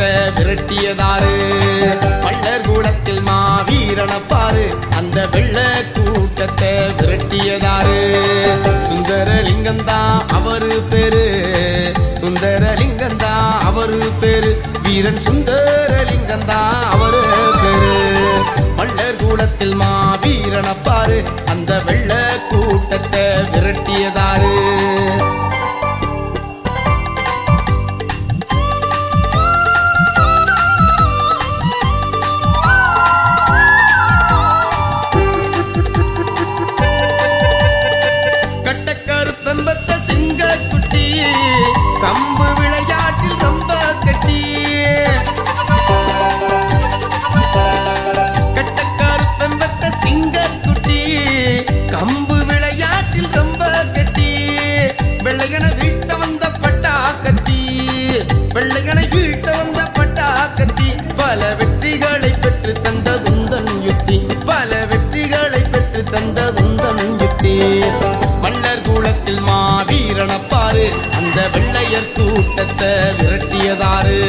கூட்டத்தை விரட்டியதாரு பள்ளர் கூடத்தில் மாவீரனப்பாரு அந்த வெள்ள கூட்டத்தை விரட்டியதாரு சுந்தரலிங்கந்தா அவரு பேரு சுந்தரலிங்கந்தா அவரு பேரு வீரன் சுந்தரலிங்கந்தா அவரு பேரு பள்ளர் கூடத்தில் மாவீரனப்பாரு அந்த வெள்ள கூட்டத்தை விரட்டியதாரு கம்பு விளையாட்டில் ரொம்ப கட்டி கட்டக்காரு சிங்கக்குட்டி கம்பு விளையாட்டில் ரொம்ப கட்டி வெள்ளையனை வீட்ட வந்த பட்டா கத்தி வெள்ளையனை வீட்ட வந்த பட்டா கத்தி பல வெற்றிகளை பெற்று தந்த துந்தன் யுத்தி பல வெற்றிகளை பெற்று தந்த துந்தன் யுத்தி மன்னர் கூலத்தில் மாவீரனப்பாரு அந்த வெள்ளையர் கூட்டத்தை விரட்டியதாரு